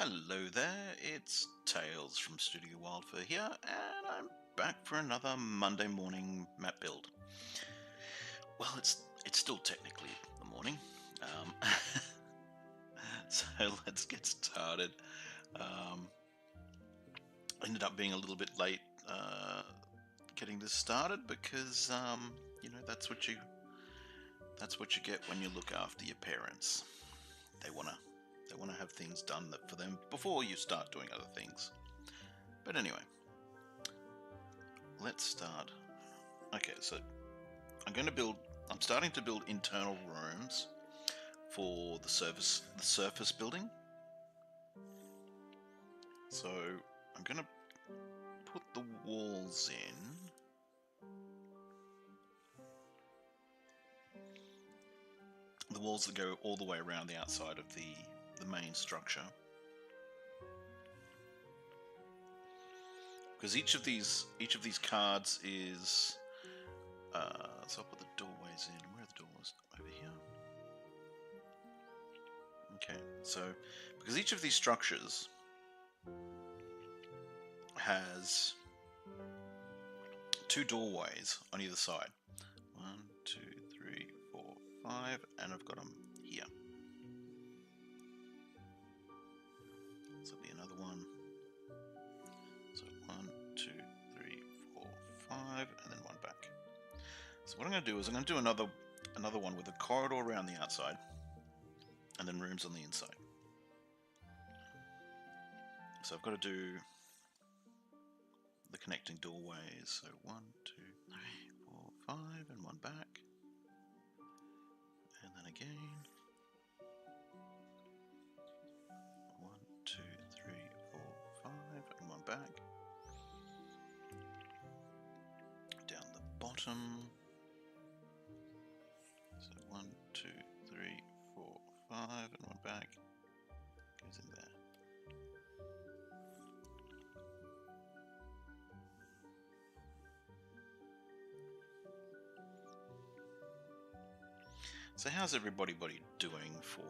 Hello there, it's Tailz from Studio Wildfire here, and I'm back for another Monday morning map build. Well, it's still technically the morning, so let's get started. Ended up being a little bit late getting this started because that's what you get when you look after your parents. They wanna have things done for them before you start doing other things. But anyway, let's start. Okay, so I'm starting to build internal rooms for the surface building. So I'm going to put the walls in. The walls that go all the way around the outside of the main structure. Because each of these cards is so I'll put the doorways in. Where are the doors? Over here. Okay, so because each of these structures has 2 doorways on either side. 1, 2, 3, 4, 5, and I've got them here. So there'll be another one. So 1, 2, 3, 4, 5, and then one back. So what I'm going to do is I'm going to do another one with a corridor around the outside, and then rooms on the inside. So I've got to do the connecting doorways. So 1, 2, 3, 4, 5, and one back, and then again. 1, 2, 3, 4, 5, and one back. Down the bottom. So 1, 2, 3, 4, 5, and one back. Goes in there. So how's everybody doing for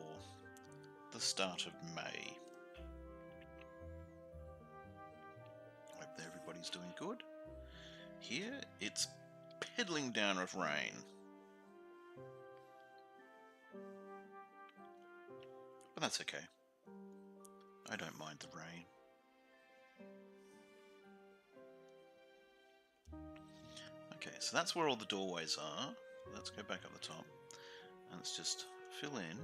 the start of May? Hope that everybody's doing good. Here it's peddling down with rain. But that's okay. I don't mind the rain. Okay, so that's where all the doorways are. Let's go back up the top. And let's just fill in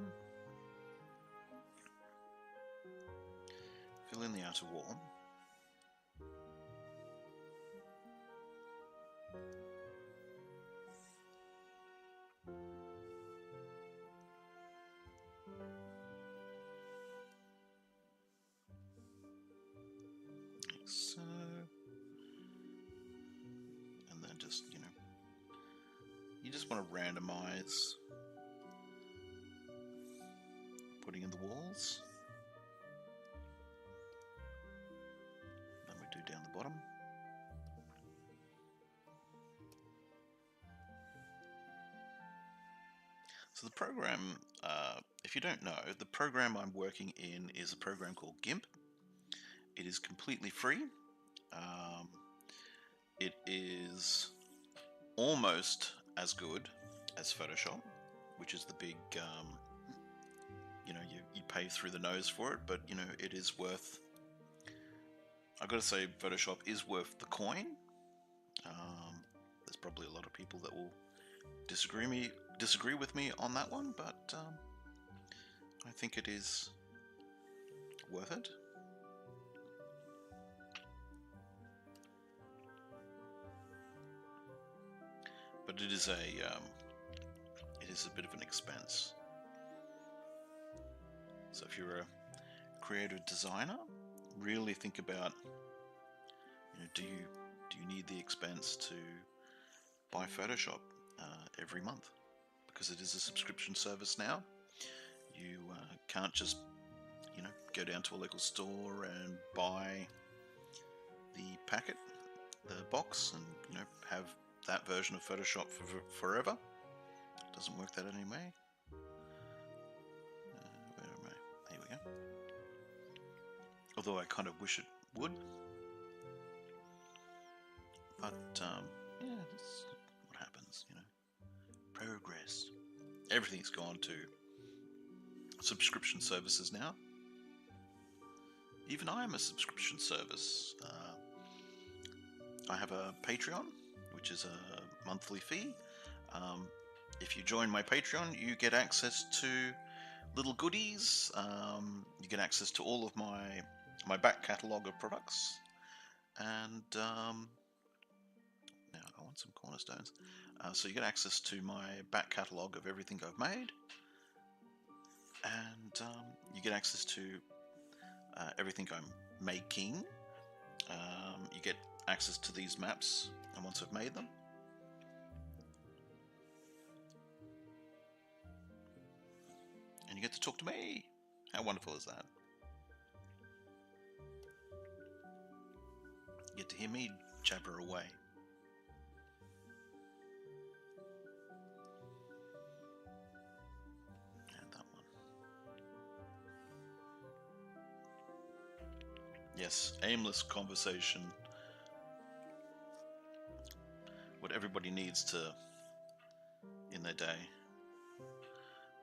the outer wall. Like so. And then just, you just want to randomize putting in the walls. Then we do down the bottom. So the program, if you don't know, the program I'm working in is a program called GIMP. It is completely free. It is almost as good as Photoshop, which is the big, you pay through the nose for it, but it is worth. I've got to say, Photoshop is worth the coin. There's probably a lot of people that will disagree with me on that one, but I think it is worth it. But it is a bit of an expense. So if you're a creative designer, really think about, do you need the expense to buy Photoshop every month? Because it is a subscription service now. You can't just go down to a local store and buy the packet, the box, and have that version of Photoshop for forever. It doesn't work that anyway. Where am I? Here we go. Although I kind of wish it would. But yeah, that's what happens, you know. Progress. Everything's gone to subscription services now. Even I am a subscription service. I have a Patreon, which is a monthly fee. If you join my Patreon, you get access to little goodies. You get access to all of my back catalogue of products. And now I want some cornerstones. So you get access to my back catalogue of everything I've made. And you get access to everything I'm making. You get access to these maps, and once I've made them, and you get to talk to me. How wonderful is that? You get to hear me jabber away. And that one. Yes, aimless conversation. What everybody needs to in their day.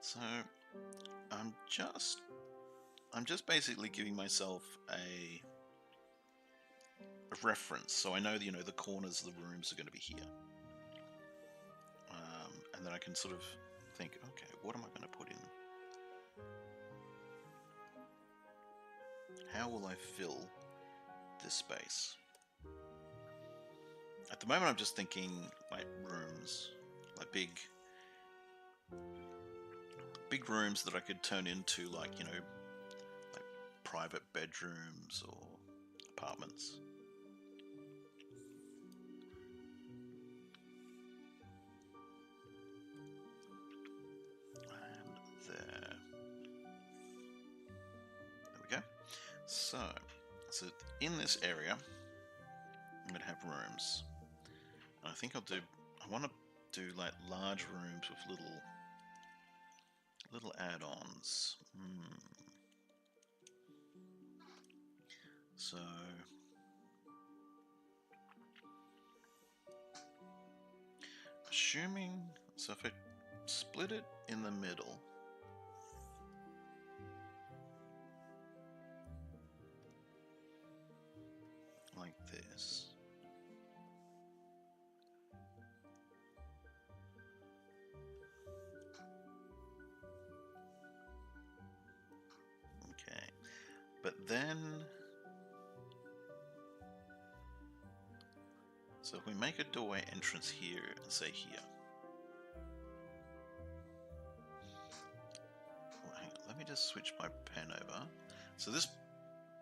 So I'm just basically giving myself a reference, so I know that, you know, the corners of the rooms are going to be here, and then I can sort of think, okay, what am I going to put in? How will I fill this space? At the moment, I'm just thinking like rooms, like big rooms that I could turn into, like, you know, like private bedrooms or apartments. And there we go. So in this area, I'm going to have rooms. And I think I want to do like large rooms with little add-ons. So assuming, so if I split it in the middle, like this. Okay, but then, so if we make a doorway entrance here and say here. Well, hang on, let me just switch my pen over. So this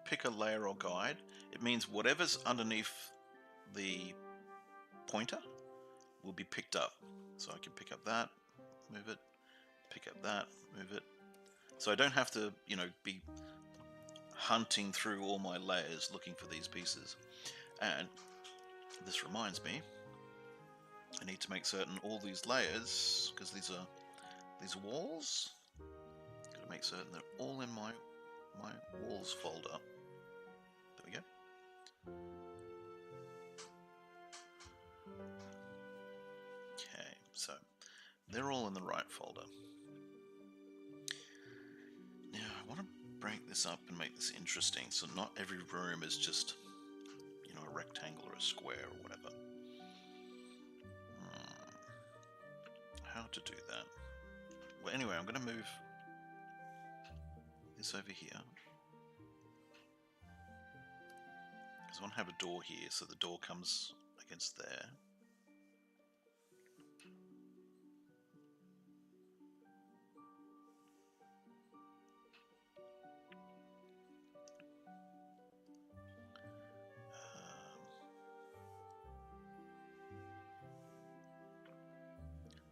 pick a layer or guide, it means whatever's underneath the pointer will be picked up. So I can pick up that, move it, pick up that, move it. So I don't have to, you know, be hunting through all my layers looking for these pieces. And this reminds me, I need to make certain all these layers, because these are walls, gotta make certain they're all in my walls folder. There we go. Okay, so they're all in the right folder. Now I want to break this up and make this interesting, so not every room is just, you know, a rectangle or a square or whatever. How to do that? Well, anyway, I'm going to move this over here, because I want to have a door here, so the door comes against there.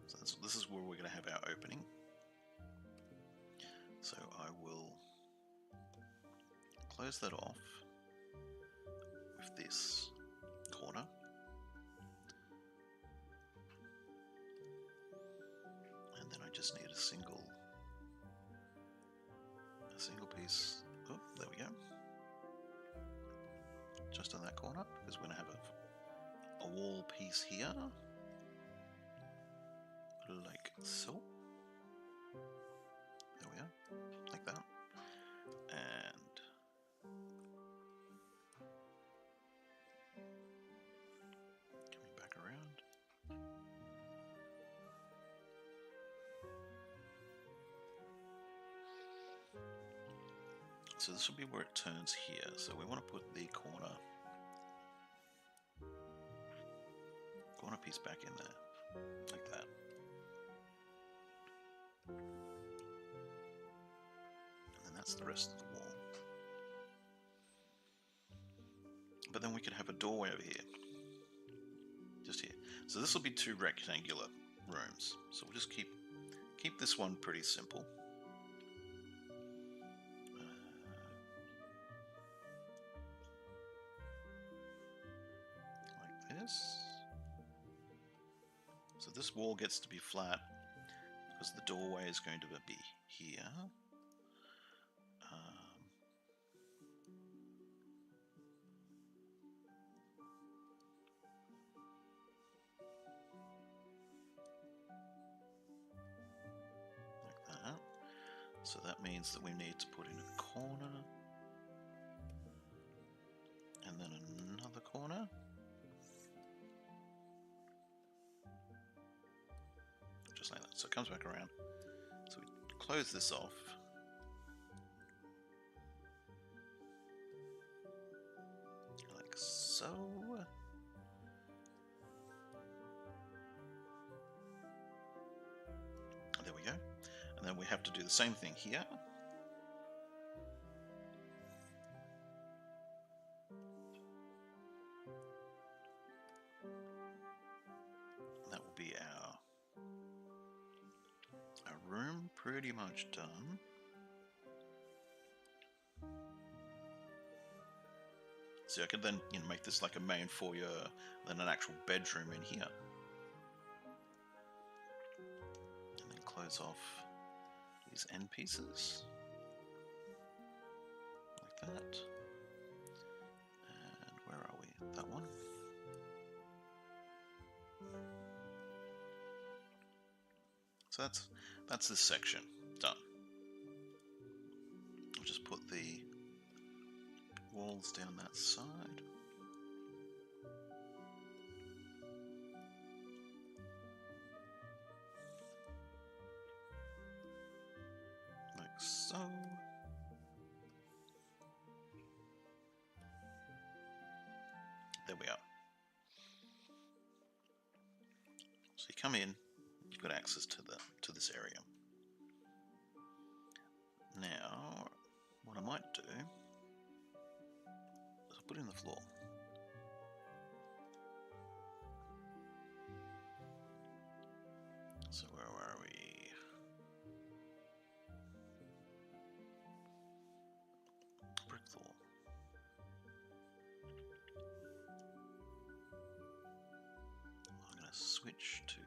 So this is where we're going to have our opening. So I will close that off with this corner. And then I just need a single piece. Oh, there we go. just in that corner, because we're going to have a wall piece here, like so. There we are, like that. And coming back around. So this will be where it turns here. So we want to put the corner piece back in there, like that. And then that's the rest of the wall. But then we could have a doorway over here, just here. So this will be 2 rectangular rooms. So we'll just keep this one pretty simple. Like this. So this wall gets to be flat because the doorway is going to be here. Like that. So that means that we need to put in a corner. And then another corner. Just like that. So it comes back around. So we close this off. Like so. There we go. And then we have to do the same thing here. That will be our room pretty much done. So I could then, make this like a main foyer, then an actual bedroom in here. And then close off these end pieces. Like that. And where are we? That one. So that's this section done. I'll just put the walls down that side. Like so. There we are. So you come in, you've got access to this area. Now, what I might do is I'll put in the floor. So where are we? Brick floor. I'm going to switch to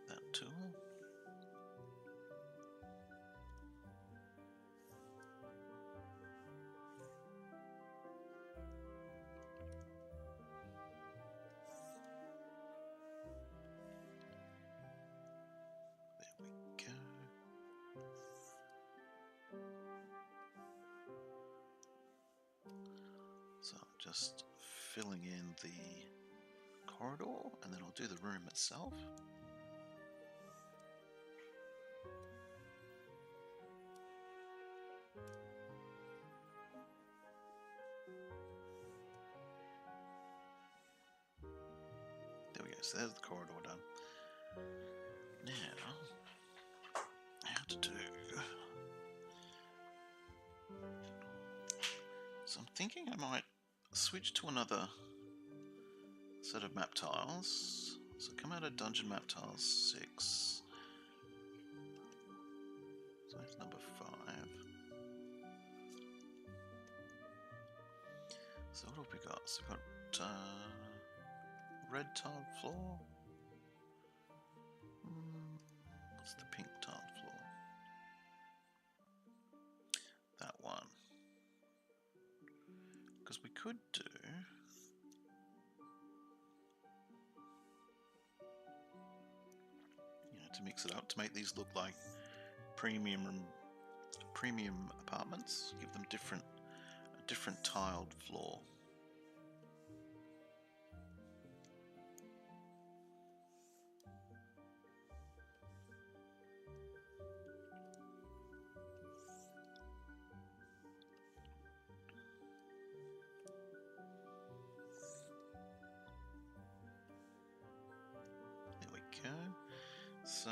that tool. So I'm just filling in the corridor, and then I'll do the room itself. There we go, so there's the corridor done. Now, how to do... So I'm thinking I might switch to another set of map tiles. So come out of Dungeon Map Tiles 6. So that's number 5. So what have we got? So we've got red tiled floor. What's the pink tiled floor? That one. Because we could do... to mix it up, to make these look like premium apartments. Give them a different tiled floor. There we go. So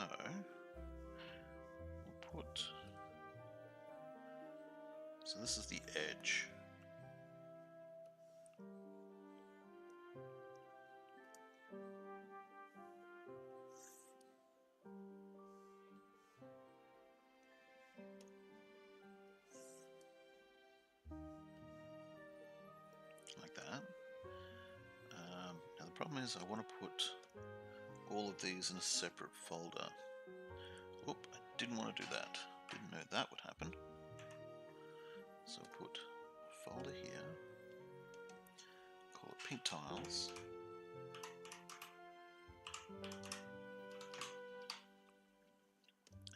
we'll put. So this is the edge. Like that. Now the problem is I want to put all of these in a separate folder. Oop, I didn't want to do that. Didn't know that would happen. So I'll put a folder here. Call it pink tiles.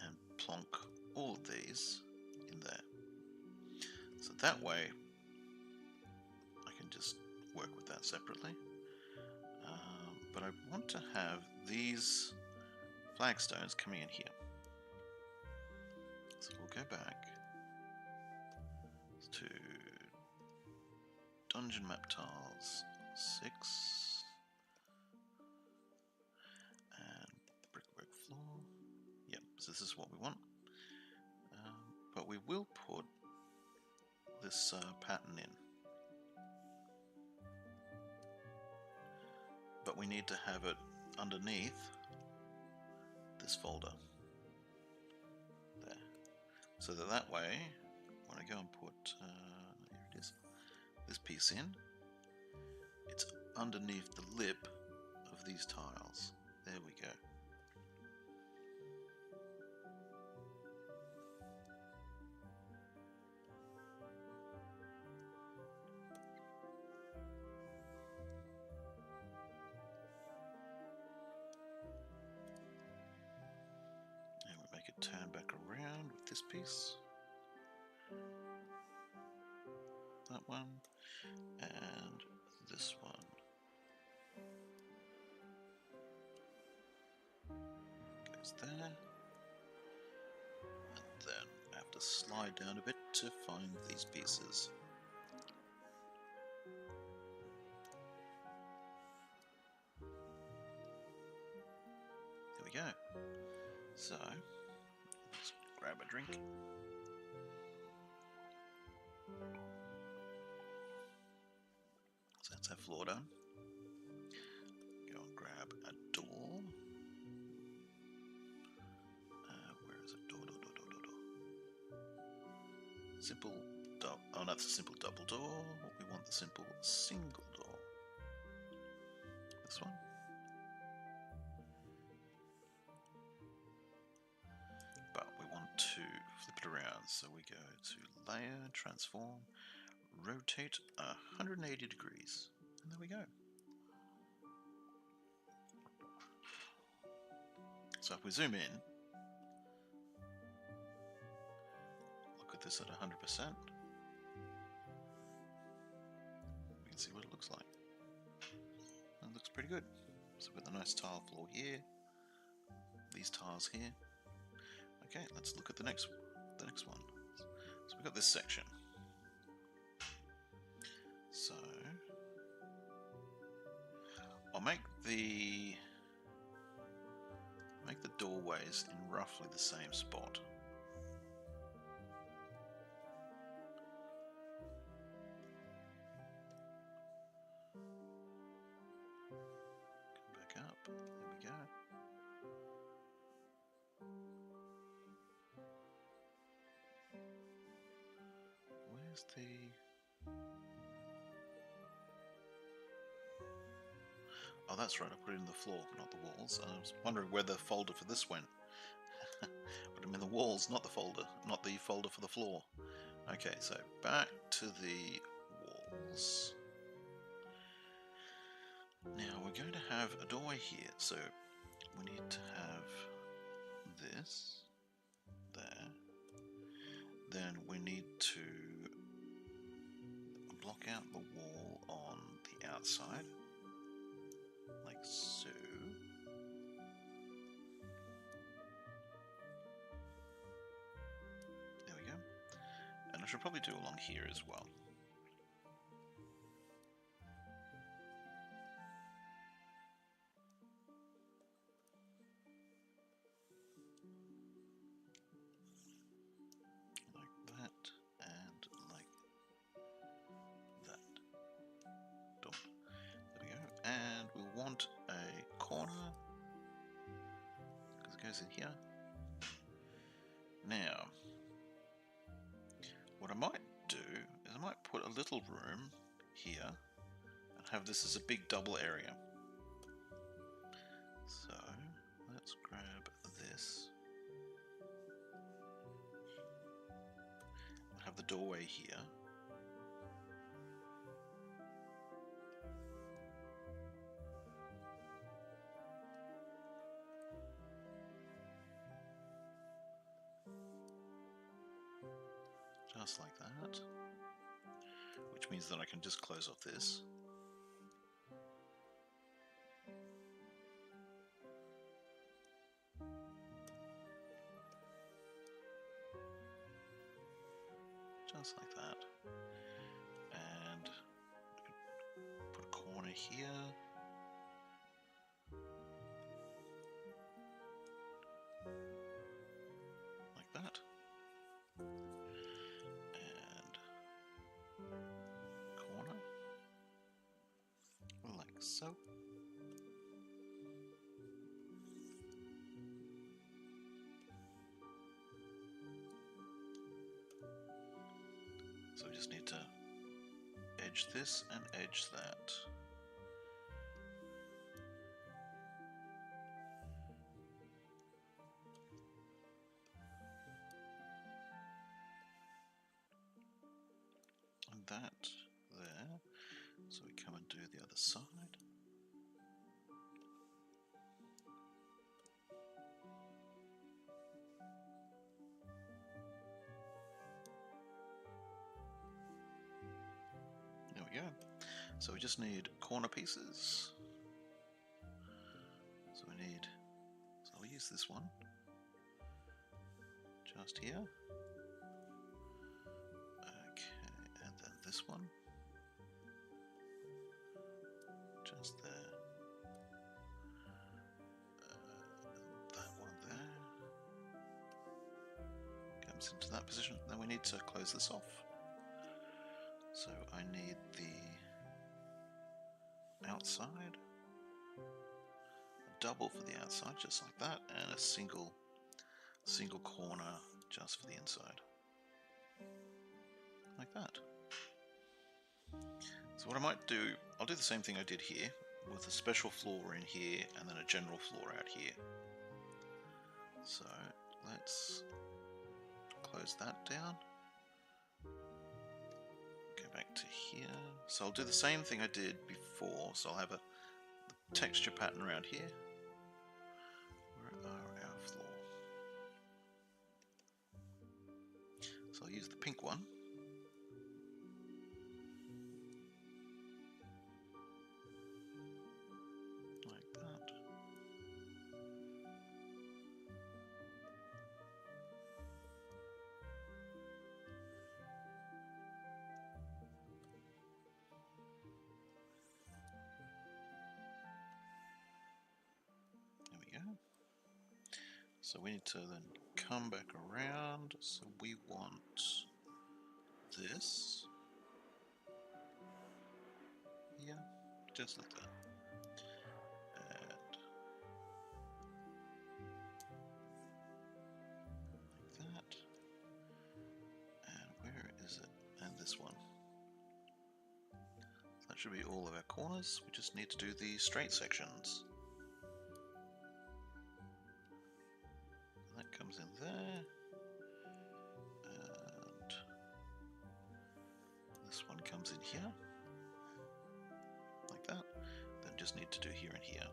And plonk all of these in there. So that way I can just work with that separately. But I want to have these flagstones coming in here. So we'll go back to Dungeon Map Tiles 6 and brickwork floor. Yep, so this is what we want. But we will put this pattern in. But we need to have it underneath this folder there, so that way when I go and put here it is, this piece in, it's underneath the lip of these tiles. There we go. Turn back around with this piece, that one, and this one. Goes there, and then I have to slide down a bit to find these pieces. There we go. So grab a drink. So that's our floor done. Go and grab a door. Where is it? Door. Simple double. Oh, that's a simple double door. We want the simple single door. This one. To flip it around, so we go to layer, transform, rotate 180 degrees, and there we go. So if we zoom in, look at this at 100%, we can see what it looks like. It looks pretty good. So we've got the nice tile floor here, these tiles here. Okay, let's look at the next one. So we've got this section. So I'll make the doorways in roughly the same spot. Come back up. There we go. Where's the... Oh, that's right, I put it in the floor, not the walls. I was wondering where the folder for this went. But I'm in the walls, not the folder for the floor. Okay, so back to the walls. Now we're going to have a doorway here, so we need to have this there. Then we need to block out the wall on the outside, like so. There we go. And I should probably do along here as well. A corner, because it goes in here. Now, what I might do is I might put a little room here and have this as a big double area. So let's grab this. I have the doorway here. Just like that, which means that I can just close off this. Just like that. And put a corner here. Like that. So, we just need to edge this and edge that. And that there. So we come and do the other side. There we go. So we just need corner pieces. So I'll use this one. Just here. Okay, and then this one. Just there. That one there. Comes into that position. Then we need to close this off. So I need the outside, a double for the outside, just like that, and a single corner just for the inside, like that. So what I might do, I'll do the same thing I did here, with a special floor in here, and then a general floor out here. So let's close that down. Go back to here. So I'll do the same thing I did before. So I'll have a texture pattern around here. Where are our floor? So I'll use the pink one. Like that. So we need to then come back around. So we want this. Yeah, just like that. And like that. And where is it? And this one. That should be all of our corners. We just need to do the straight sections. That comes in there, and this one comes in here, like that. Then just need to do here and here.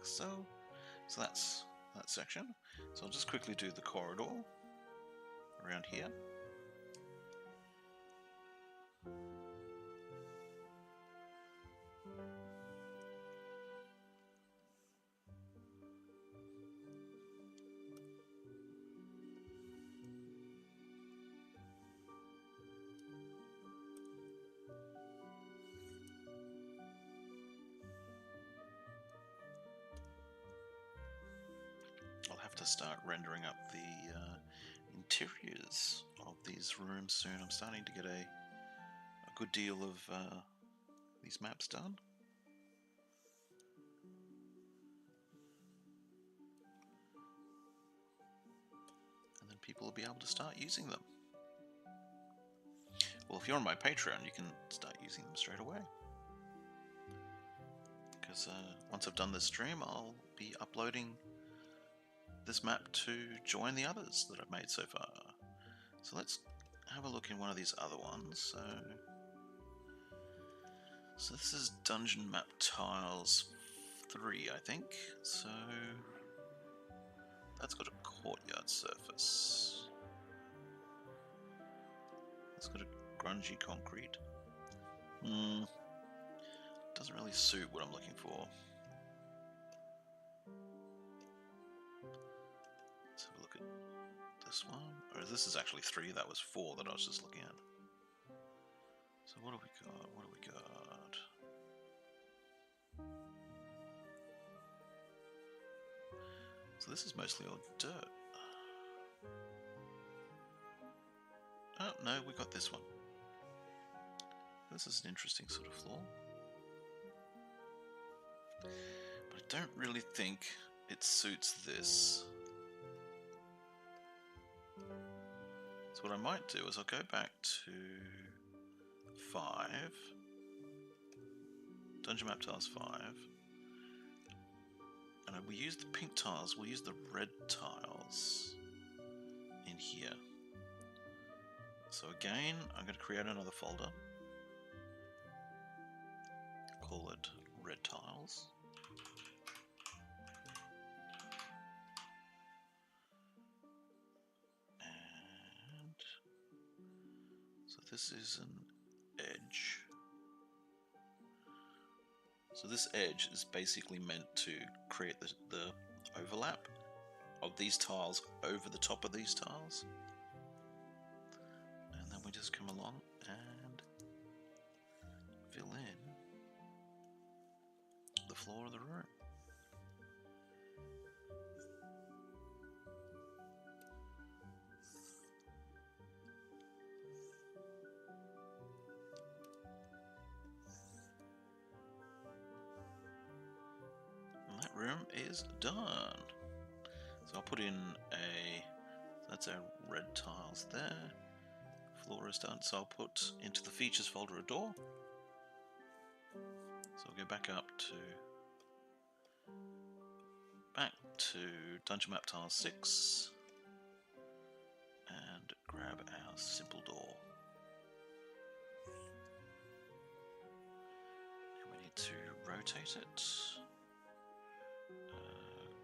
so. So that's that section. So I'll just quickly do the corridor around here. I'll have to start rendering up the interiors of these rooms soon. I'm starting to get a good deal of these maps done. And then people will be able to start using them. Well, if you're on my Patreon, you can start using them straight away. Because once I've done this stream, I'll be uploading this map to join the others that I've made so far. So let's have a look in one of these other ones. So this is Dungeon Map Tiles 3, I think. So that's got a courtyard surface. It's got a grungy concrete. Doesn't really suit what I'm looking for. Let's have a look at this one. Or this is actually 3, that was 4 that I was just looking at. So what do we got? What do we got? So this is mostly all dirt. Oh, no, we got this one. This is an interesting sort of floor. But I don't really think it suits this. So what I might do is I'll go back to 5. Dungeon Map Tiles 5. And we use the pink tiles, we'll use the red tiles in here. So again, I'm going to create another folder. Call it red tiles. And so this is an edge. So this edge is basically meant to create the overlap of these tiles over the top of these tiles. And then we just come along and fill in the floor of the room. And that room is done. So I'll put in that's our red tiles there. Floor is done. So I'll put into the features folder a door. So I'll go back to Dungeon Map Tile 6 and grab our simple door. And we need to rotate it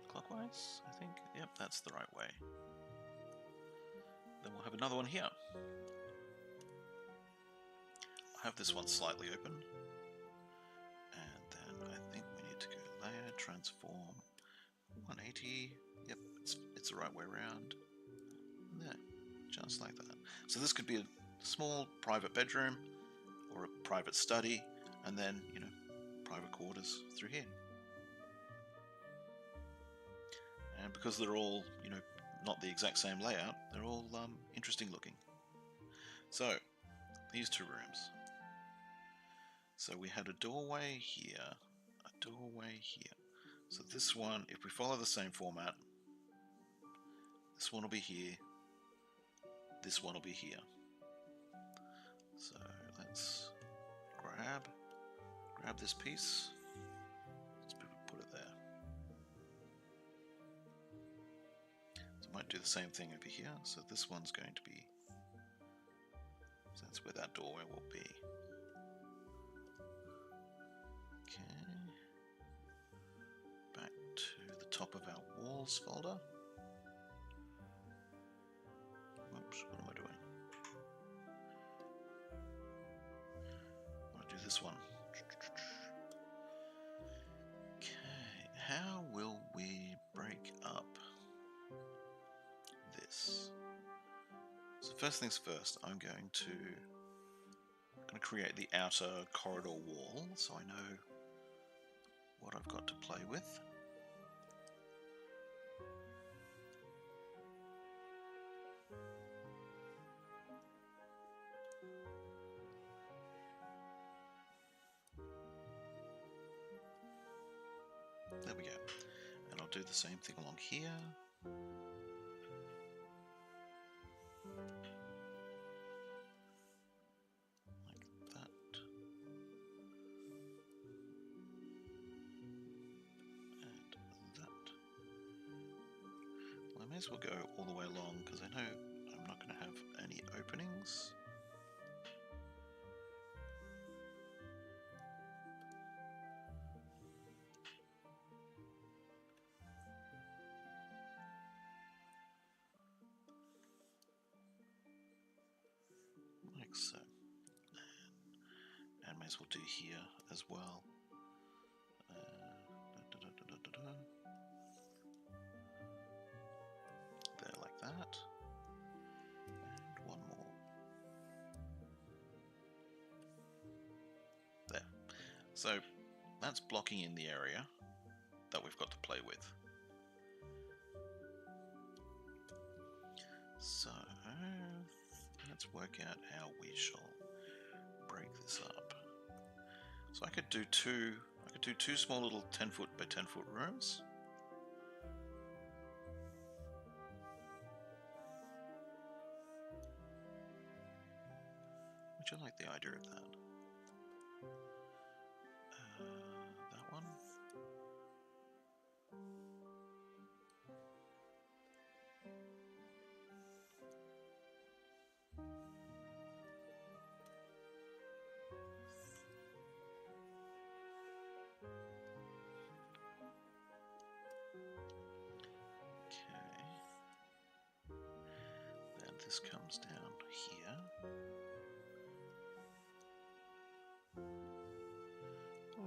clockwise, I think. Yep, that's the right way. Then we'll have another one here. I have this one slightly open. And then I think we need to go layer, transform, 180. Yep, it's the right way around. There, just like that. So this could be a small private bedroom or a private study, and then, you know, private quarters through here. And because they're all, you know, not the exact same layout, they're all interesting looking. So, these two rooms. So we had a doorway here, a doorway here. So this one, if we follow the same format, this one will be here, this one will be here. So let's grab this piece, let's put it there. So I might do the same thing over here. So this one's going to be, so that's where that doorway will be. Okay. Back top of our walls folder. Whoops, what am I doing? I want to do this one. Okay, how will we break up this? So first things first, I'm going to create the outer corridor wall so I know what I've got to play with. There we go. And I'll do the same thing along here. Like that. And that. Well, I may as well go all the way along because I know I'm not going to have any openings. Like so. And may as well do here as well. There, like that. And one more. There. So that's blocking in the area that we've got to play with. So let's work out how we shall break this up. So I could do two small little 10-foot by 10-foot rooms. Which I like the idea of that. That one. This comes down here.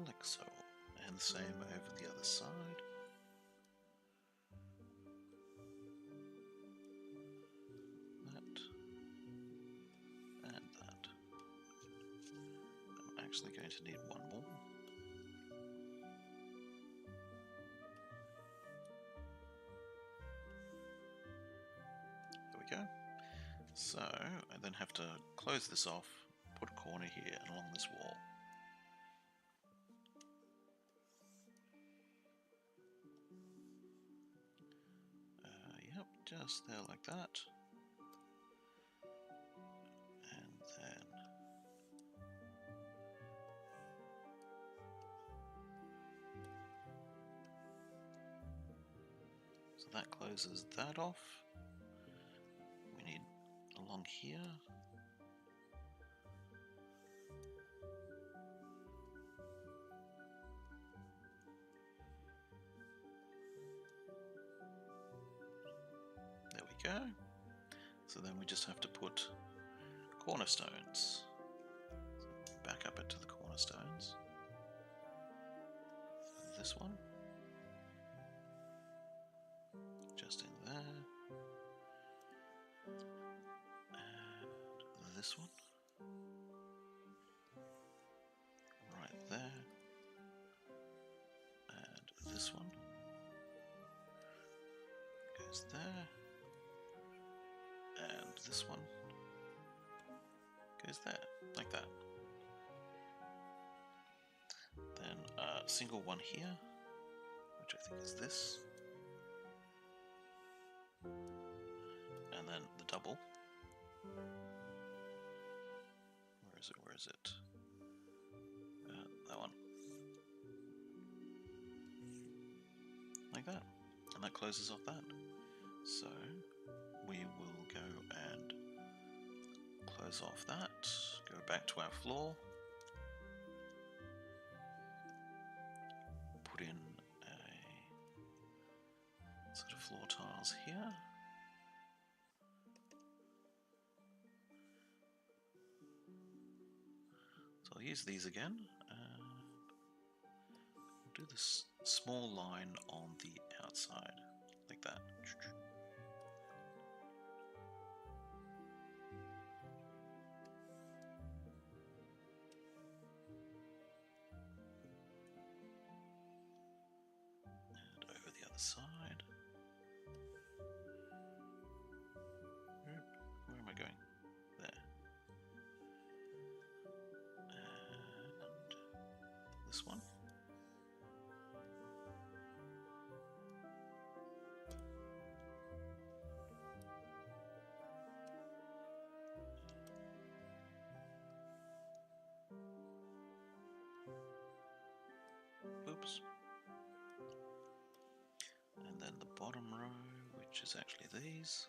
Like so. And the same over the other side. That. And that. I'm actually going to need one more. There we go. So, I then have to close this off, put a corner here and along this wall. Yep, just there like that. And then... so that closes that off. We need along here. There we go. So then we just have to put cornerstones. Back up it to the cornerstones. So this one. Just in there. And this one. Right there. And this one. Goes there. And this one goes there, like that. Then a single one here, which I think is this. And then the double. Where is it? Where is it? That one. Like that. And that closes off that. So we will go and close off that, go back to our floor, put in Sort of floor tiles here. So I'll use these again. We'll do this small line on the outside, like that. And over the other side. Where am I going? There. And this one. Oops. And then the bottom row, which is actually these.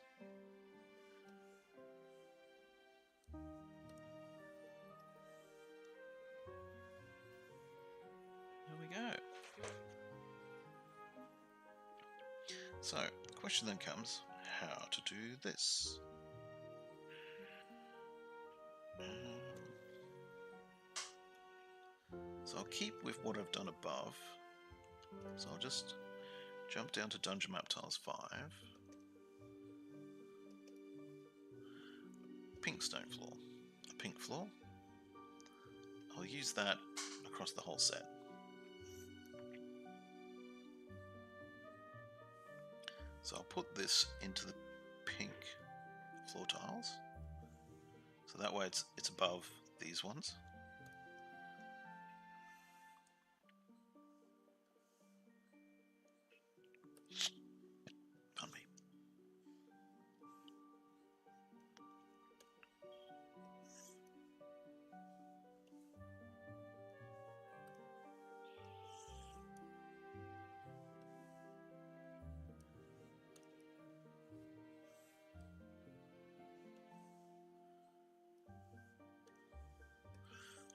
There we go. So, the question then comes, how to do this? So I'll keep with what I've done above. So I'll just jump down to Dungeon Map Tiles 5. Pink stone floor. A pink floor. I'll use that across the whole set. So I'll put this into the pink floor tiles. So that way it's above these ones. Pardon me.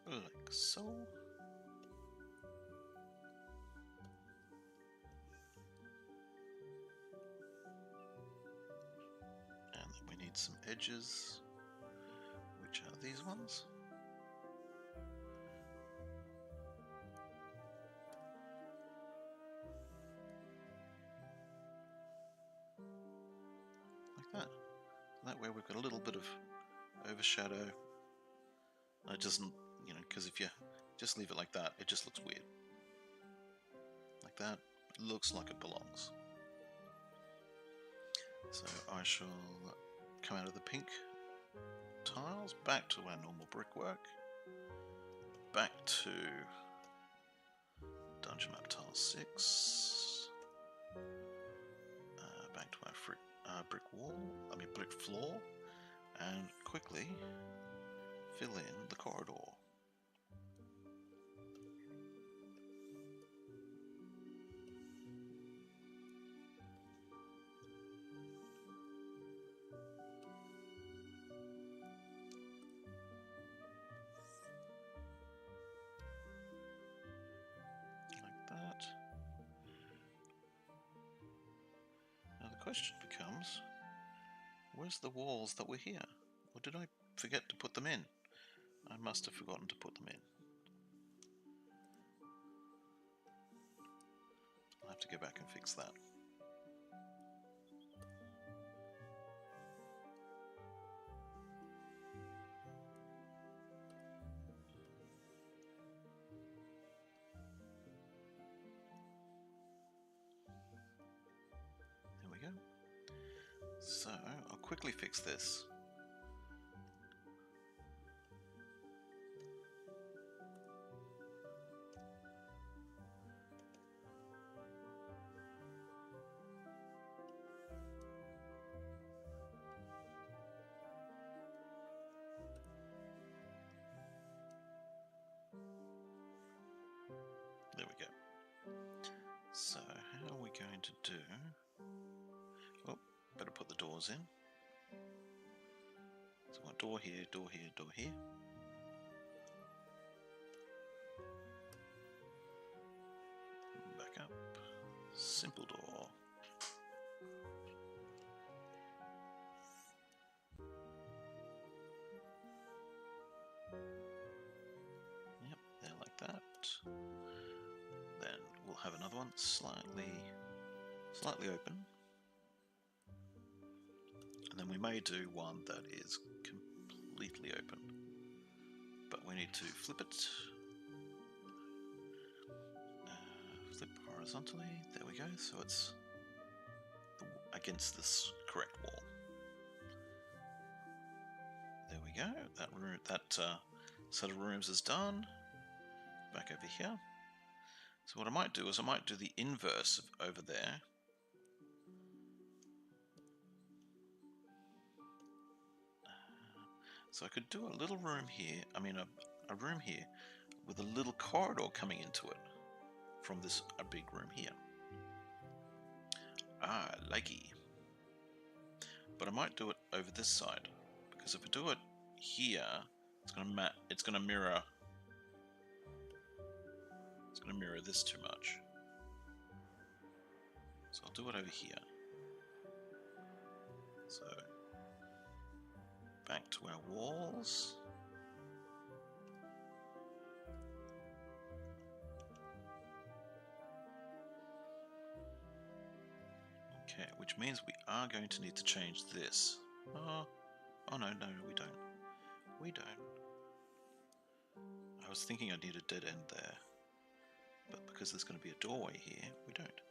Like so. And then we need some edges, which are these ones. Like that. That way we've got a little bit of overshadow. It doesn't, you know, because if you just leave it like that, it just looks weird. Like that, it looks like it belongs. So I shall come out of the pink tiles, back to our normal brickwork, back to Dungeon Map Tile 6, back to our brick floor, and quickly fill in the corridor. Like that. Now the question becomes, where's the walls that were here? Or did I forget to put them in? I must have forgotten to put them in. I'll have to go back and fix that. There we go. So, I'll quickly fix this. There we go. So, how are we going to do? Oh, better put the doors in. So, I've got door here, door here, door here. Back up. Simple door. another one slightly open. And then we may do one that is completely open. But we need to flip it. Flip horizontally. There we go. So it's against this correct wall. There we go. That set of rooms is done. Back over here. So what I might do is I might do the inverse of over there. So I could do a little room here. I mean a room here with a little corridor coming into it from a big room here. Ah, likey. But I might do it over this side, because if I do it here, it's gonna mirror this too much. So I'll do it over here. So back to our walls. Okay, which means we are going to need to change this. Oh no, we don't. We don't. I was thinking I'd need a dead end there. But because there's going to be a doorway here, we don't.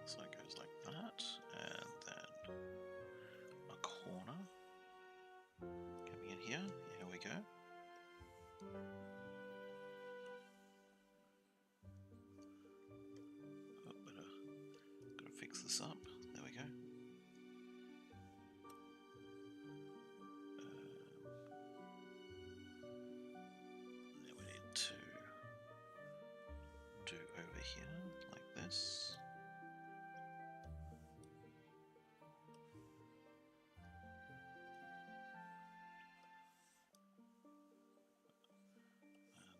So it goes like that, and then a corner coming in here. Here we go. Oh, gotta fix this up. There we go. Then we need to do over here like this.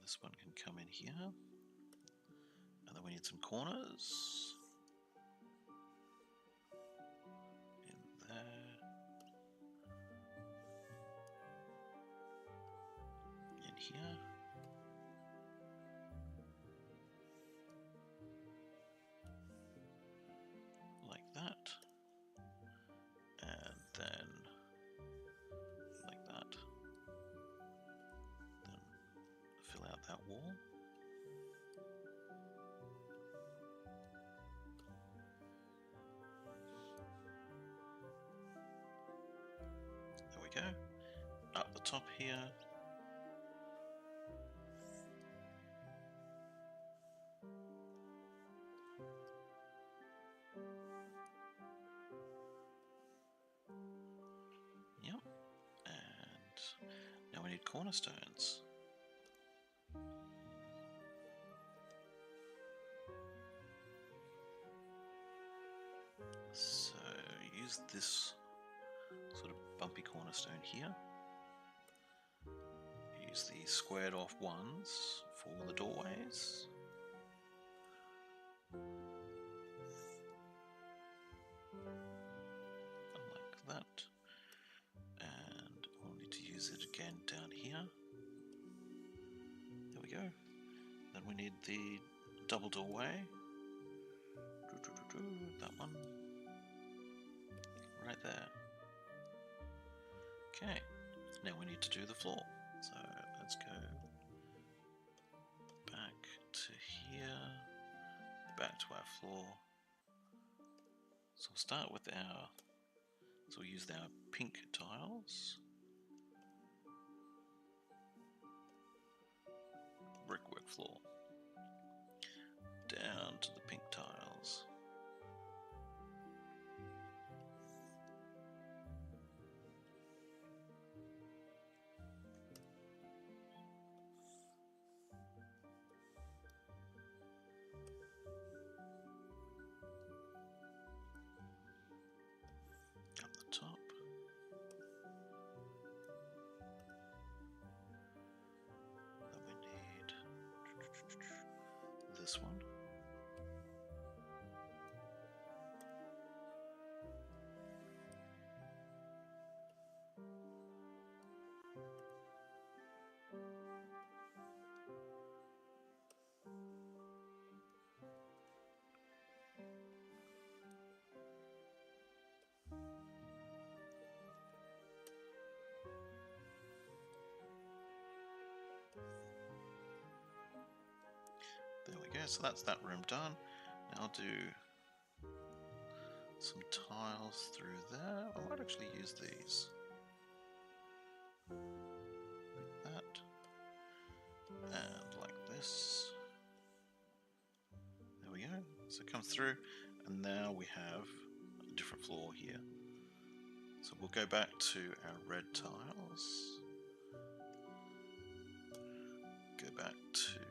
This one can come in here, and then we need some corners in there, in here, like that, and then like that. Then fill out that wall. There we go. Up the top here. Yep. And now we need cornerstones. So use this sort of bumpy cornerstone here. Use the squared off ones for the doorways. Like that. And we'll need to use it again down here. There we go. Then we need the double doorway. That one. Right there. Okay. Now we need to do the floor. So let's go back to here, back to our floor. So we'll start with so we'll use our pink tiles. Brickwork floor. Down to the pink tiles. Up the top. Then we need this one. Okay, so that's that room done. Now I'll do some tiles through there. I might actually use these. Like that. And like this. There we go. So it comes through, and now we have a different floor here. So we'll go back to our red tiles. Go back to the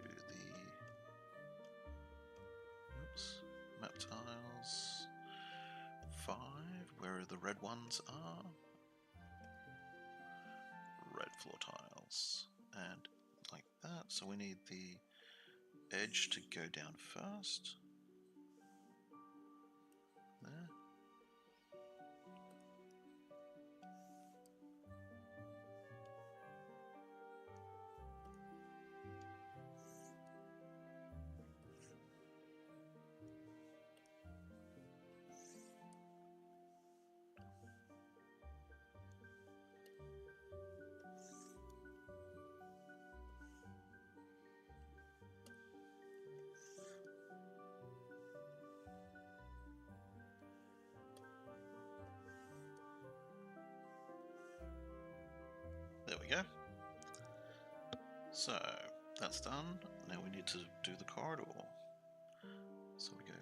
map tiles 5, where the red ones are. Red floor tiles, and like that. So we need the edge to go down first. There. There we go. So that's done. Now we need to do the corridor. So we go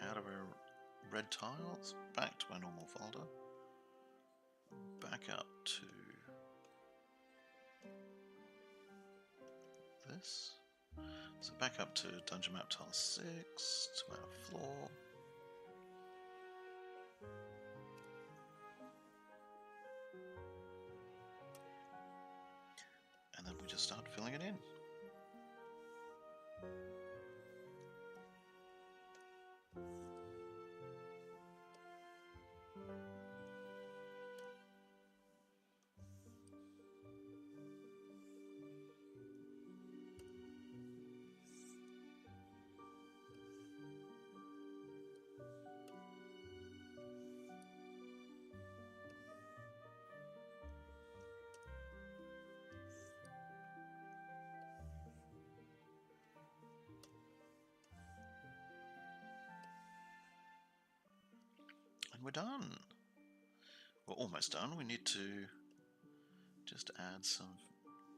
out of our red tiles, back to our normal folder, back up to this. So back up to Dungeon Map Tile 6, to our floor. And then we just start filling it in. We're done. We're almost done. We need to just add some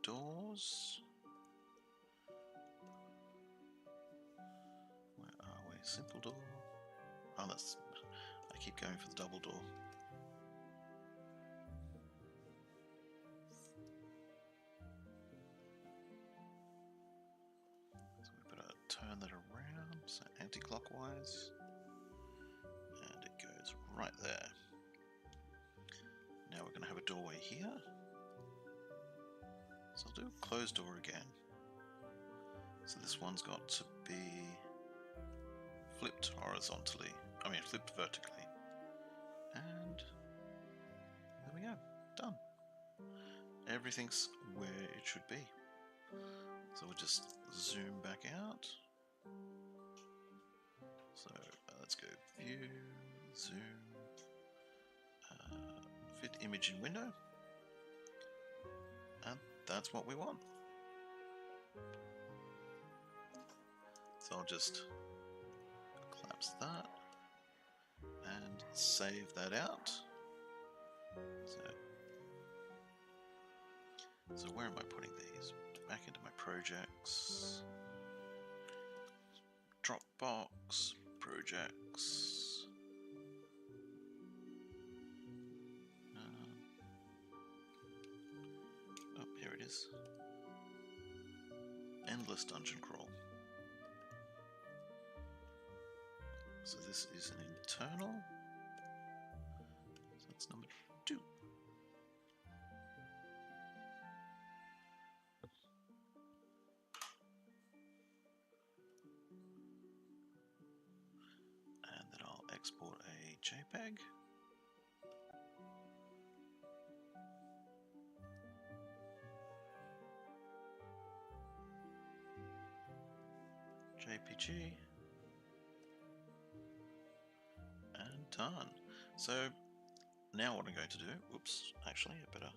doors. Where are we? Simple door. Oh, that's... I keep going for the double door. So we better turn that around, so anti-clockwise. And it goes right there. Now we're going to have a doorway here. So I'll do a closed door again. So this one's got to be flipped horizontally. I mean flipped vertically. And there we go. Done. Everything's where it should be. So we'll just zoom back out. So let's go view, zoom, fit image in window. And that's what we want. So I'll just collapse that and save that out. So where am I putting these? Back into my projects. Dropbox, projects. Oh, here it is. Endless dungeon crawl. So this is an internal. So that's number 2. And then I'll export a JPEG. JPG. And done. So now what I'm going to do, oops, actually I better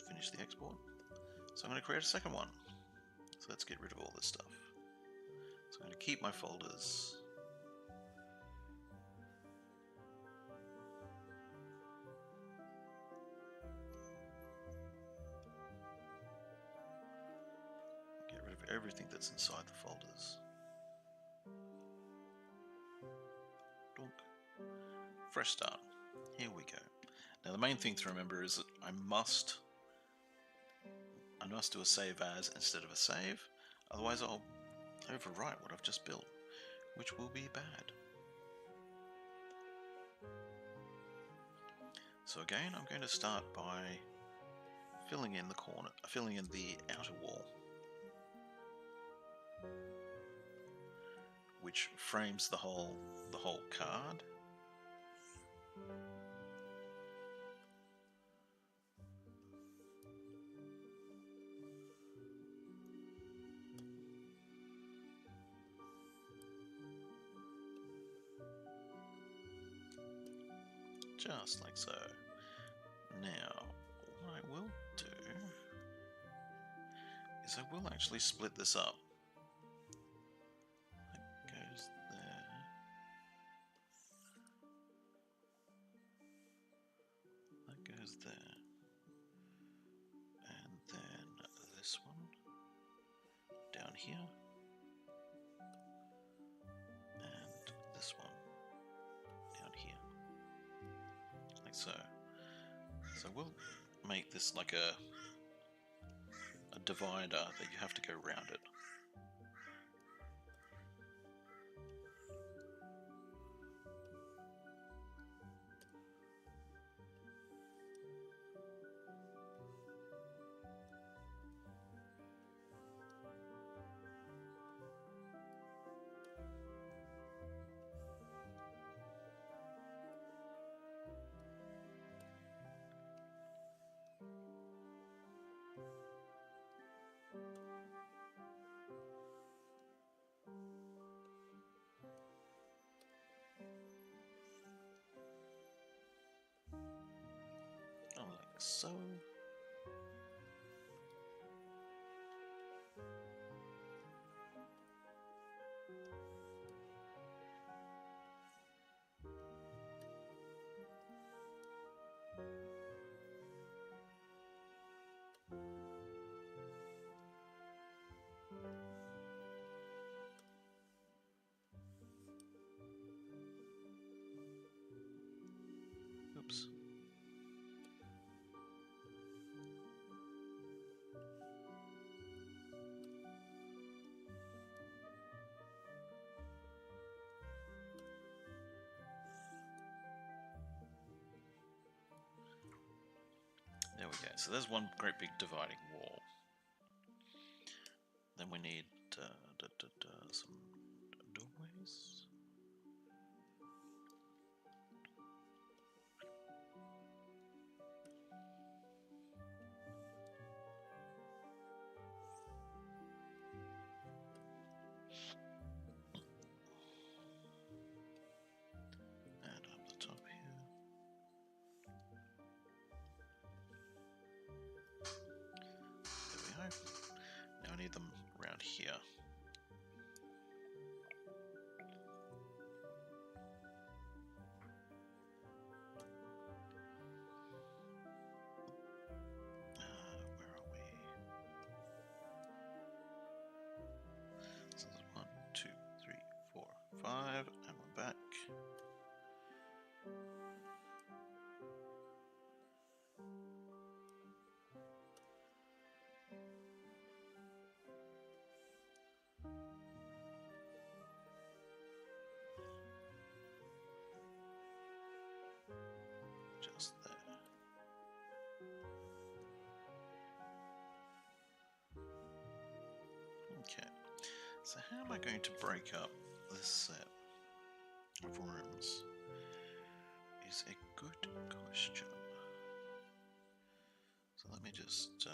finish the export. So I'm going to create a second one. So let's get rid of all this stuff. So I'm going to keep my folders. Get rid of everything that's inside the folders. Donk. Fresh start. Here we go. Now the main thing to remember is that I must do a save as instead of a save, otherwise I'll overwrite what I've just built, which will be bad. So again, I'm going to start by filling in the outer wall, which frames the whole card. Just like so. Now, what I will do is I will actually split this up. That goes there. That goes there. And then this one down here. And this one down here. Like so. So we'll make this like a divider that you have to go around it. Like so. Oops. There we go. So there's one great big dividing wall. Then we need some doorways. And up the top here. There we go. Now I need them around here. Where are we? So there's 1, 2, 3, 4, 5, and we're back. Just there. Okay, so how am I going to break up this set of rooms is a good question. So let me just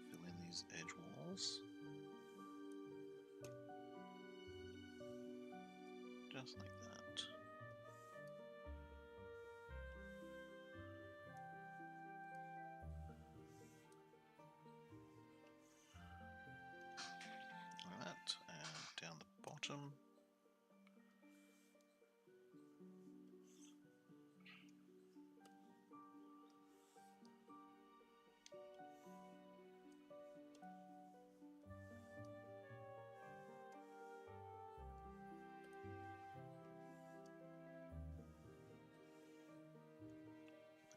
fill in these edge walls. Just like that. bottom.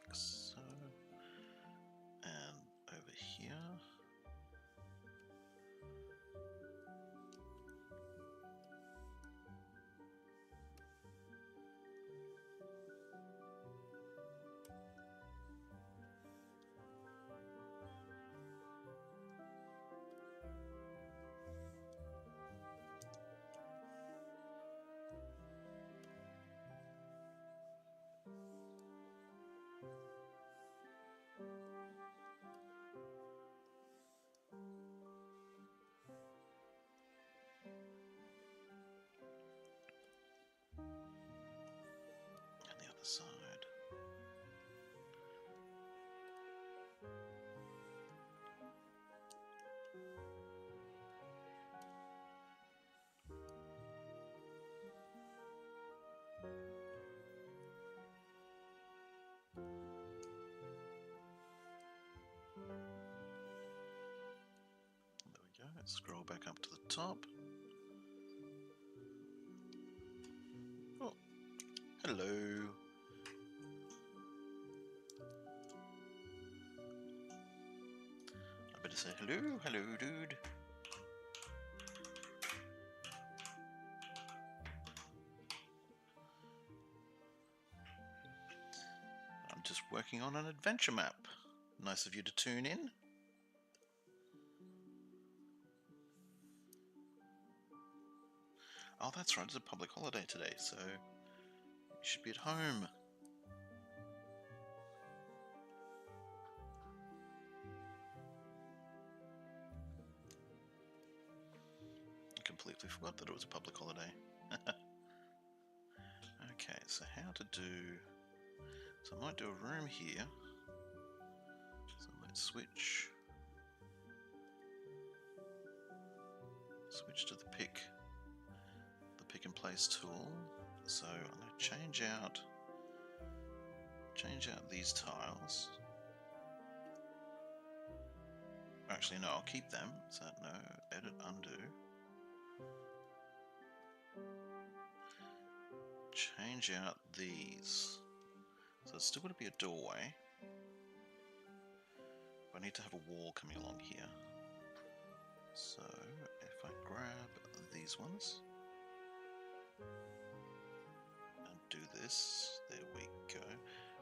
Like so. And over here. And the other side. There we go. Let's scroll back up to the top. Oh, hello. I better say hello, hello, dude. I'm just working on an adventure map. Nice of you to tune in. Oh, that's right, it's a public holiday today, so you should be at home. I completely forgot that it was a public holiday. Okay, so how to do... So I might do a room here. So let's switch to the pick and place tool. So I'm going to change out these tiles. Actually, no, I'll keep them. So no, edit, undo. Change out these. So it's still going to be a doorway. But I need to have a wall coming along here. So if I grab these ones and do this, there we go.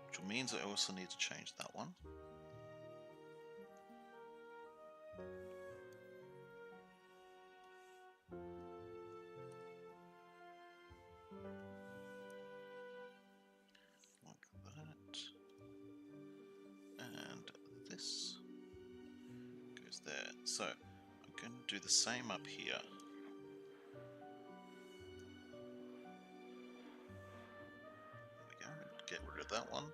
Which means I also need to change that one. Like that. And this goes there. So I'm going to do the same up here. There we go. Get rid of that one.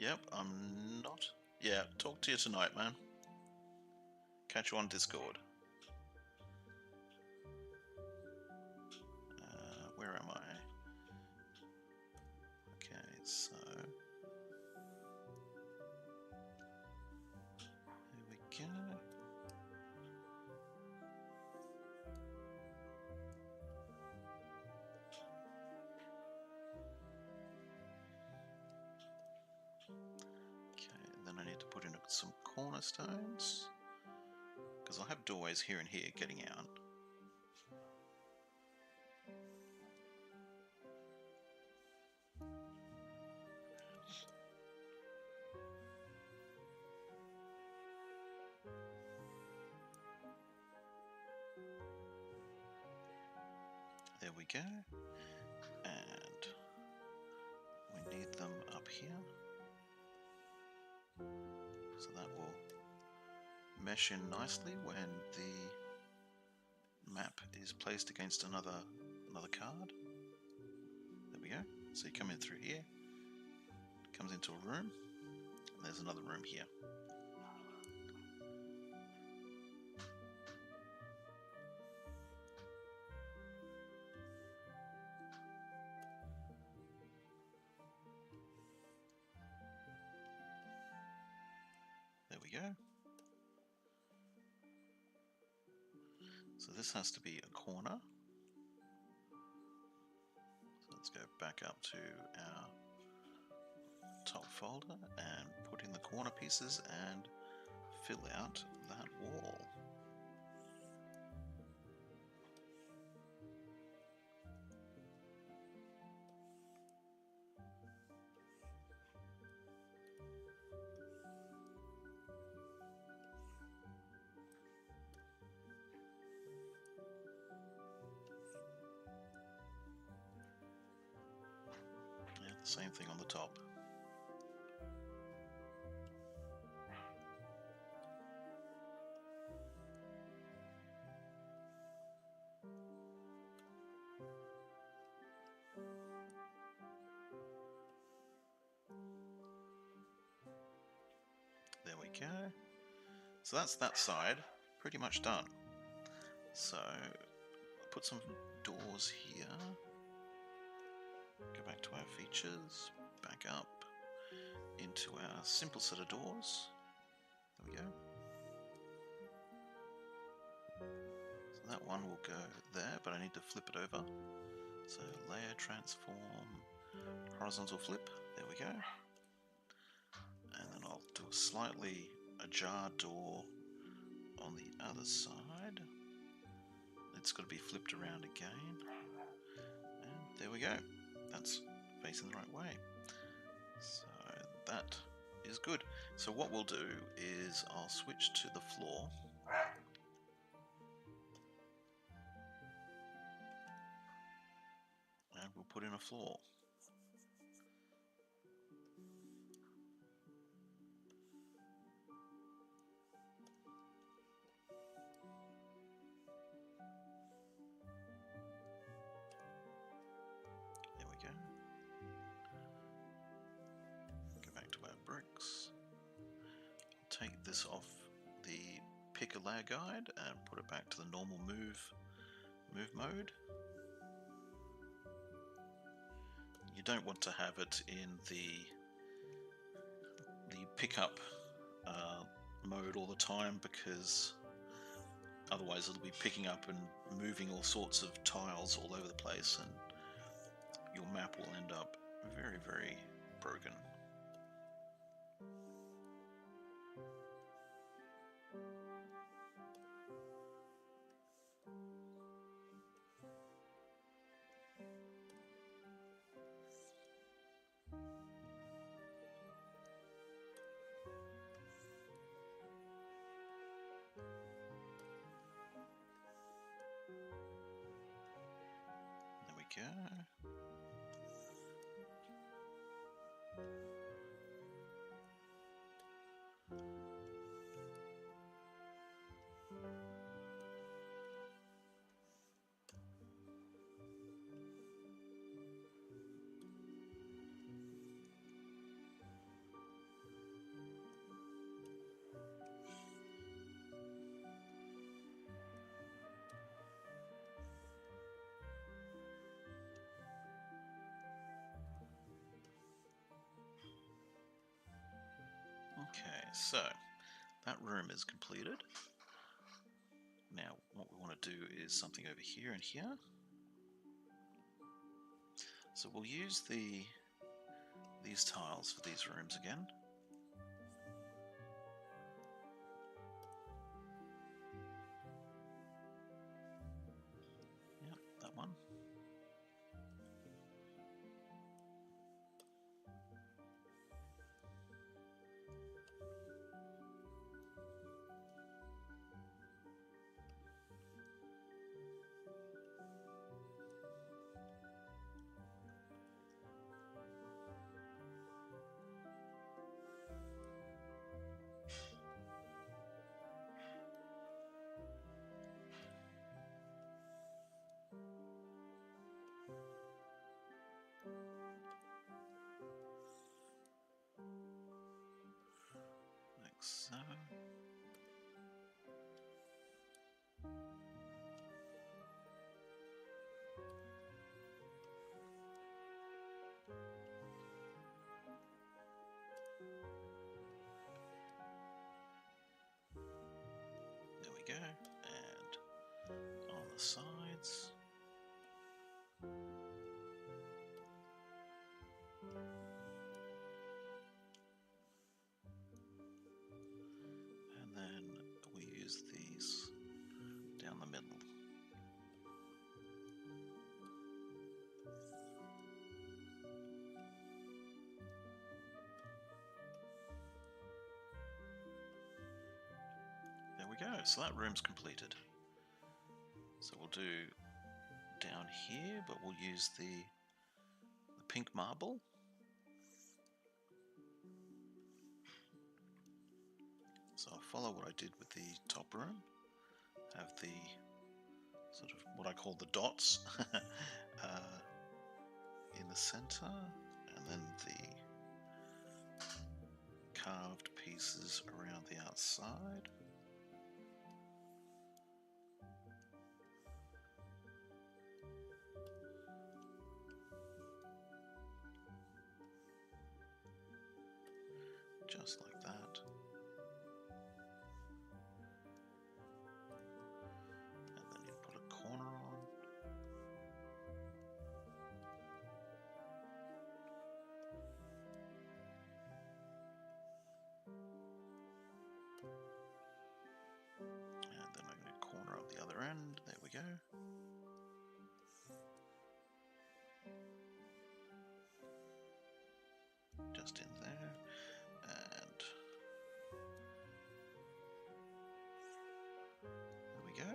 Yep, I'm not. Yeah, talk to you tonight, man. Catch you on Discord. Where am I? Okay, so there we go. Okay, and then I need to put in some cornerstones because I'll have doorways here and here getting out. There we go. And we need them up here. So that will mesh in nicely when the map is placed against another card. There we go. So you come in through here, comes into a room, and there's another room here. There we go. So this has to be a corner. So let's go back up to our top folder and put in the corner pieces and fill out that wall. Yeah, the same thing on the top. There we go. So that's that side pretty much done. So put some doors here. Go back to our features, back up into our simple set of doors. There we go. So that one will go there, but I need to flip it over. So layer, transform, horizontal flip. There we go. And then I'll do a slightly ajar door on the other side. It's got to be flipped around again. And there we go. That's facing the right way. So that is good. So what we'll do is I'll switch to the floor. And we'll put in a floor. There we go. Go back to our bricks. Take this off the pick a layer guide and put it back to the normal move mode. You don't want to have it in the pickup mode all the time, because otherwise it'll be picking up and moving all sorts of tiles all over the place, and your map will end up very, very broken. There we go. Okay, so that room is completed. Now what we want to do is something over here and here. So we'll use these tiles for these rooms again. Yep, that one. so. There we go, and on the sides. And then we use these down the middle. There we go, so that room's completed. So we'll do down here, but we'll use the pink marble. So I'll follow what I did with the top room. Have the sort of what I call the dots in the center, and then the carved pieces around the outside. Just like that. And then you put a corner on. And then I'm going to corner up the other end. There we go. Just in there. And there we go.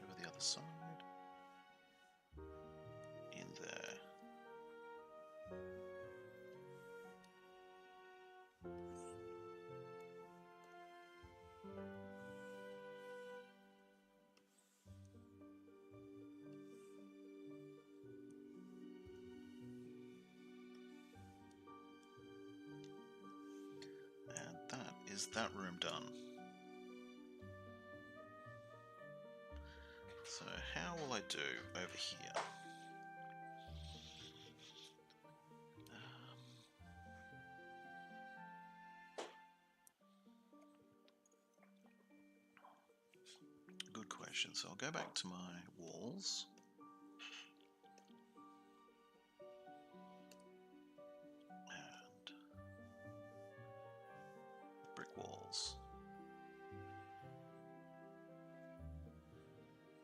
Over the other side. In there. And that is that room done. So how will I do over here? Good question. So I'll go back to my walls. And brick walls.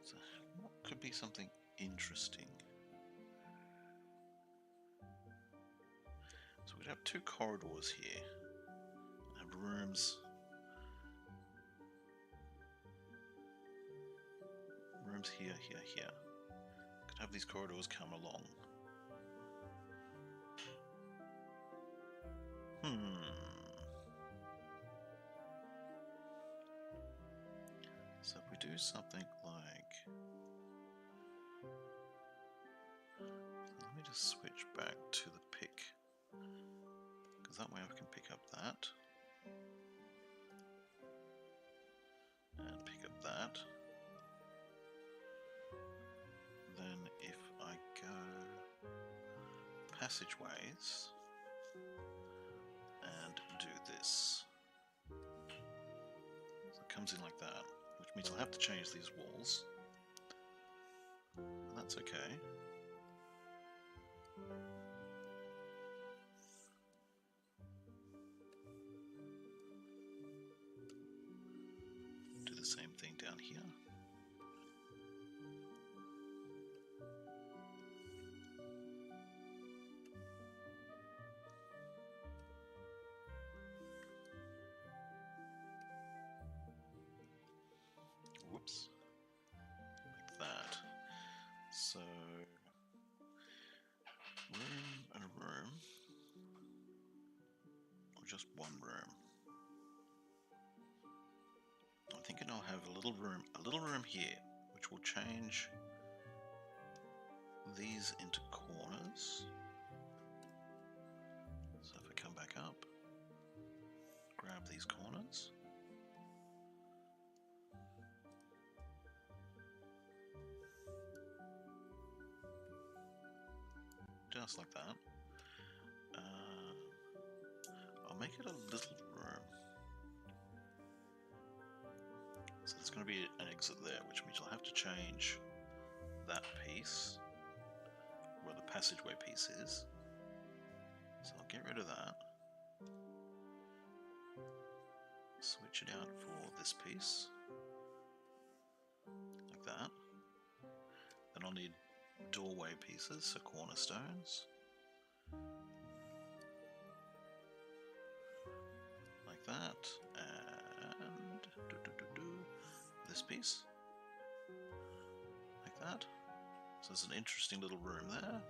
So what could be something interesting? So we'd have two corridors here. And rooms. Rooms here, here, here. Could have these corridors come along. So if we do something like... Let me just switch back to the pick. Because that way I can pick up that. And pick up that. Then if I go passageways and do this. So it comes in like that, which means I'll have to change these walls. And that's okay. Do the same thing down here. Whoops. Like that. So, room and a room. Or just one room. I'm thinking I'll have a little room here, which will change these into corners. So if I come back up, up these corners. Just like that. I'll make it a little room. So there's going to be an exit there, which means I'll have to change that piece, where the passageway piece is. So I'll get rid of that. Switch it out for this piece. Like that. Then I'll need doorway pieces, so cornerstones. Like that. And this piece. Like that. So there's an interesting little room there.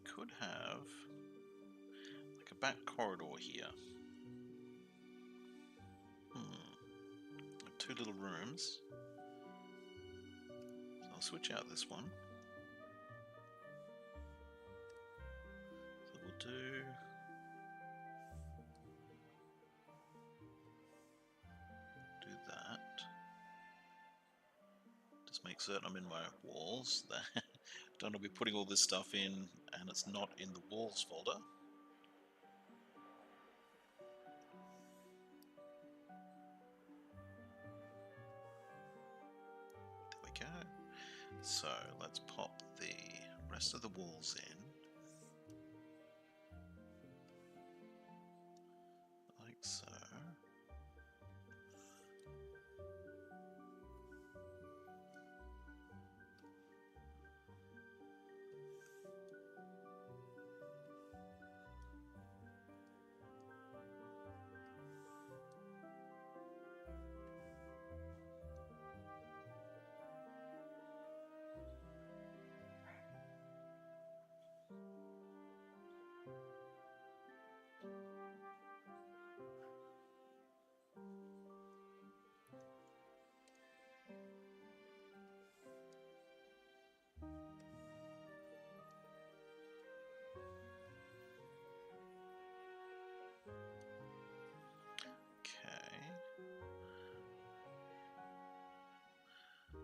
Could have like a back corridor here. Like 2 little rooms. So I'll switch out this one. So we'll do that. Just make certain I'm in my walls. Don't want to be putting all this stuff in and it's not in the walls folder. There we go. So let's pop the rest of the walls in. Like so.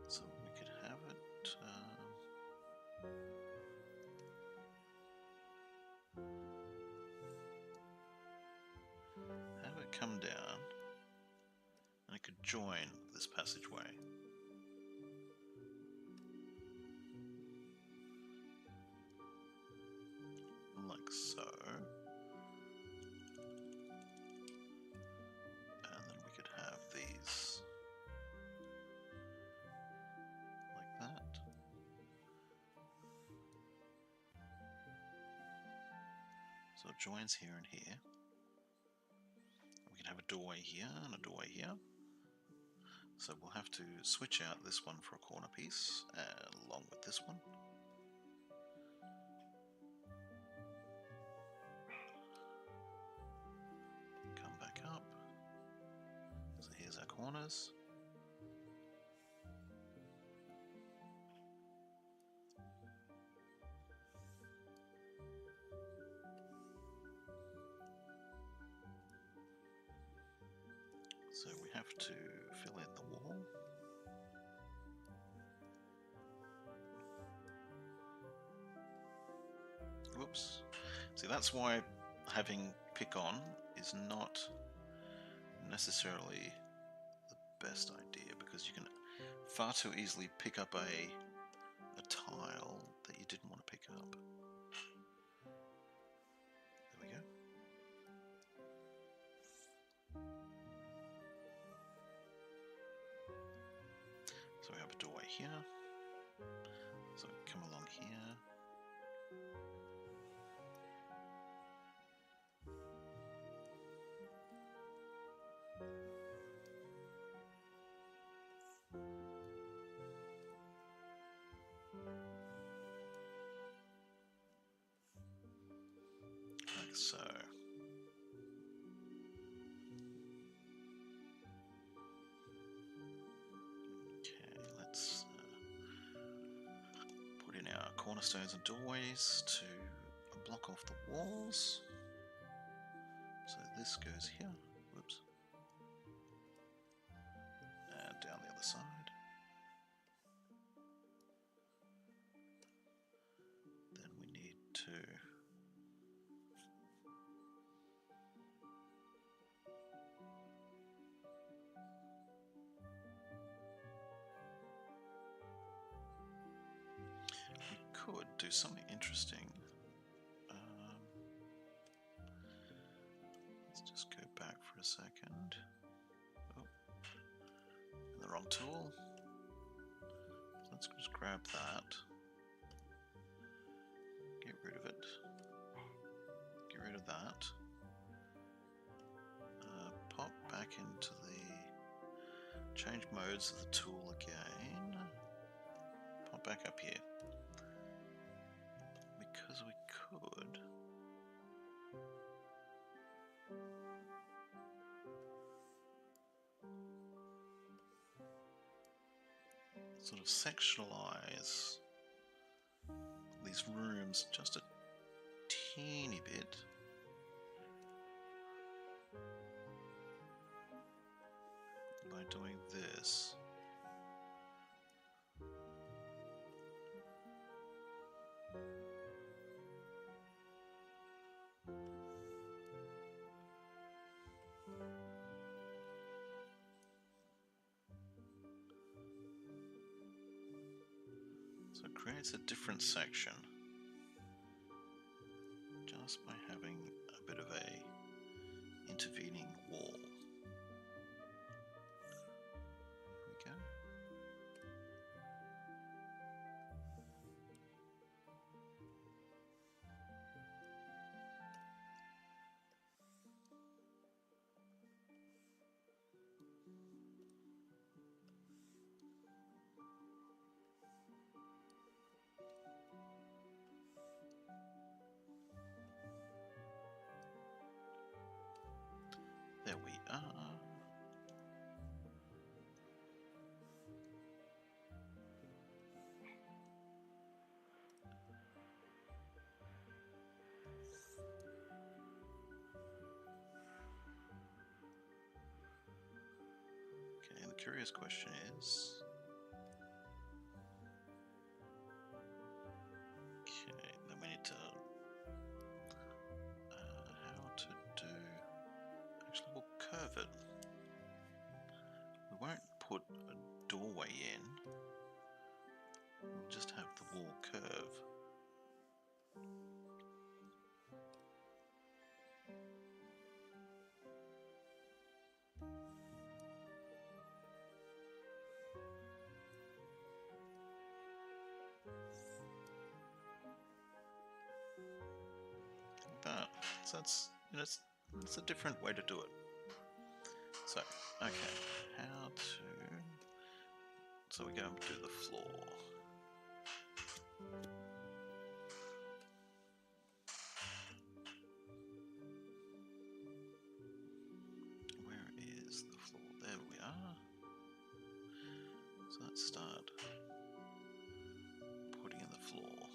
So we could have it come down, and it could join this passageway. Like so. And then we could have these like that. So it joins here and here. We can have a doorway here and a doorway here. So we'll have to switch out this one for a corner piece, along with this one. Come back up. So here's our corners. So we have to fill in the wall. Whoops. See, that's why having pick on is not necessarily the best idea, because you can far too easily pick up a tile that you didn't want to pick up. There we go. So we have a doorway here. So come along here. Like so. cornerstones and doorways to block off the walls. So this goes here. Whoops. And down the other side. Then we need to could do something interesting. Let's just go back for a second. Oh, the wrong tool. Let's just grab that. Get rid of it. Get rid of that. Pop back into the change modes of the tool again. Pop back up here. Because we could. Sort of sectionalize these rooms just a teeny bit. By doing this. So it creates a different section just by having a bit of a intervening wall. Here we go. There we are. Okay, and the curious question is... Okay, then we need to... how to do... Actually, we'll curve it. We won't put a doorway in. We'll just have the wall curve. Like that. So that's, you know, it's a different way to do it. So, okay, how to... So we go and do the floor. Where is the floor? There we are. So let's start putting in the floor.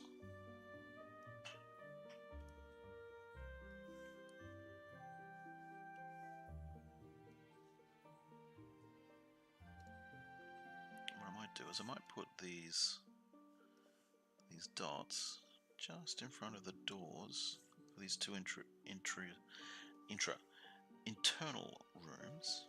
What I might do is I might put these dots just in front of the doors for these two internal rooms.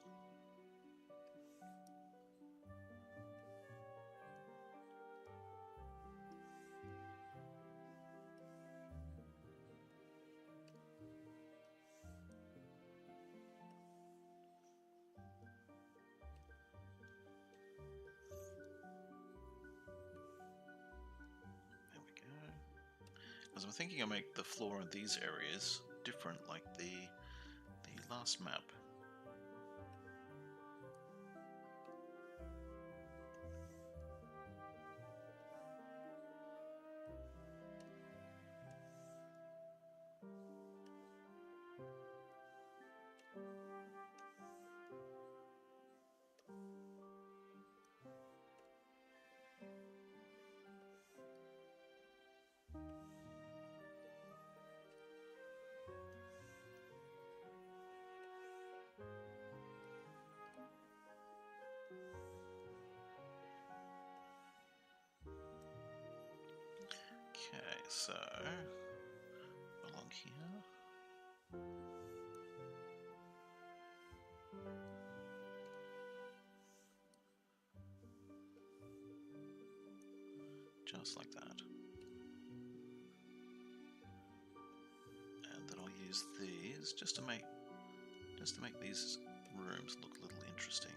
Because I'm thinking I'll make the floor in these areas different, like the last map. so along here. Just like that. And then I'll use these just to make these rooms look a little interesting.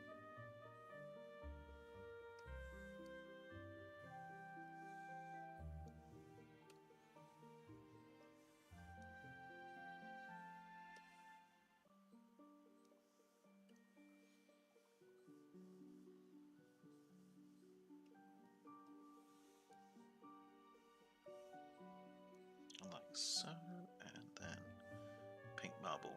Like so, and then pink marble.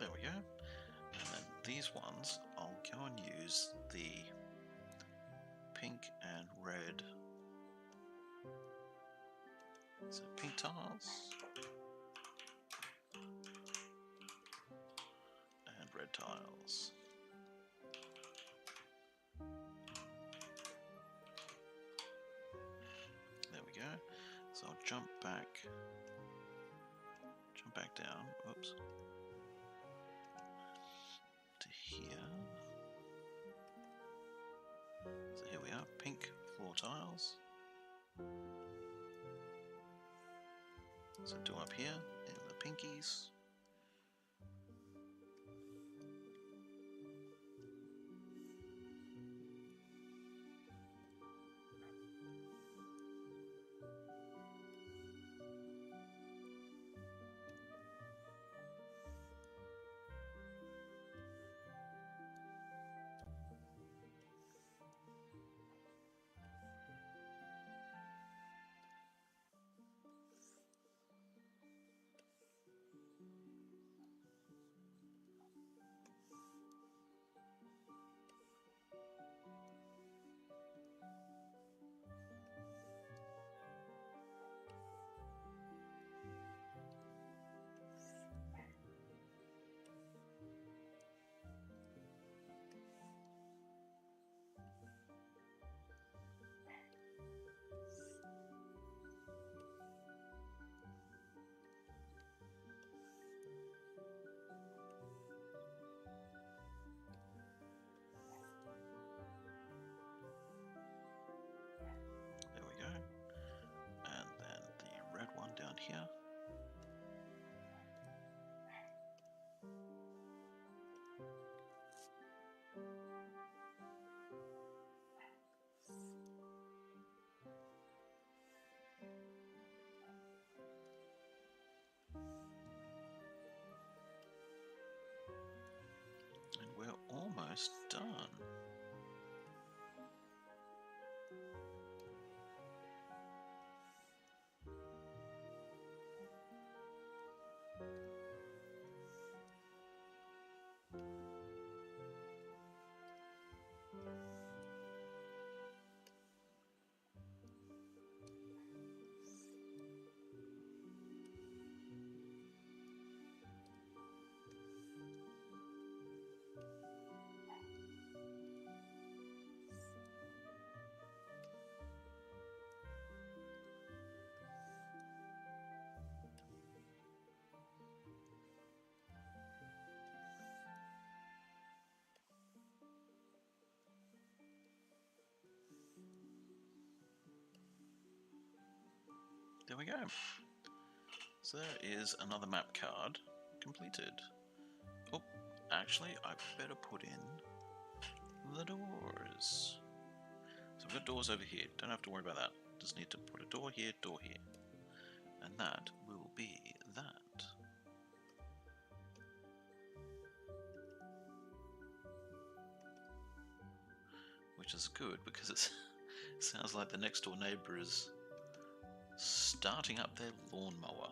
There we go. And then these ones, I'll go and use the pink and red. So pink tiles and red tiles. There we go. So I'll jump back down. Oops. To here. So here we are, pink floor tiles. So do up here in the pinkies. Down here. And we're almost done. There we go. So there is another map card completed. Oh, actually, I better put in the doors. So we've got doors over here. Don't have to worry about that. Just need to put a door here, and that will be that. Which is good because it sounds like the next door neighbour is starting up their lawnmower.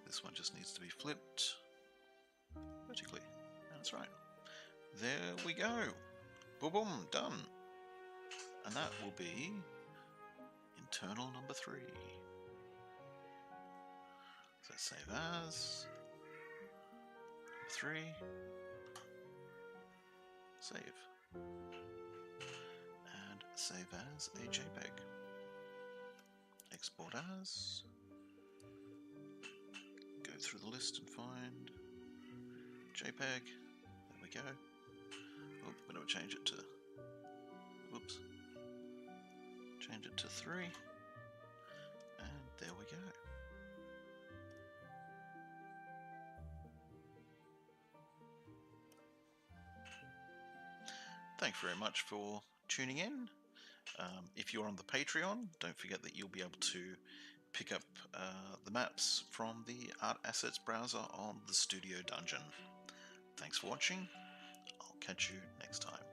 This one just needs to be flipped vertically. That's right. There we go. Boom, boom, done. And that will be internal number 3. So save as 3. Save. And save as a JPEG. Export as. Go through the list and find JPEG. There we go. Oh, we're going to change it to. Whoops. Change it to 3. And there we go. Thanks very much for tuning in. If you're on the Patreon, don't forget that you'll be able to pick up the maps from the Art Assets browser on the Studio Dungeon. Thanks for watching. I'll catch you next time.